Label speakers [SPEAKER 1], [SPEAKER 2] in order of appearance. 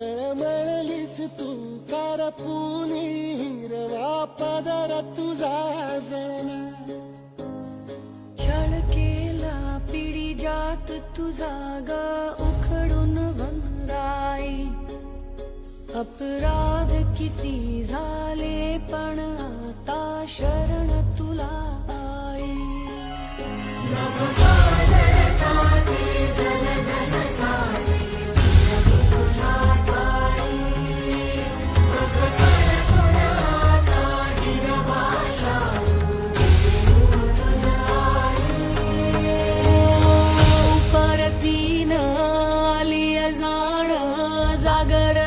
[SPEAKER 1] तळमळलीस तू करपुनी हिरवा पदर तुझा जळला.
[SPEAKER 2] छळ केला पिढी जात तुझा ग उखडून वनराई. अपराध किती झाले पण आता शरण तुला आई. परतीन आली जाण जागर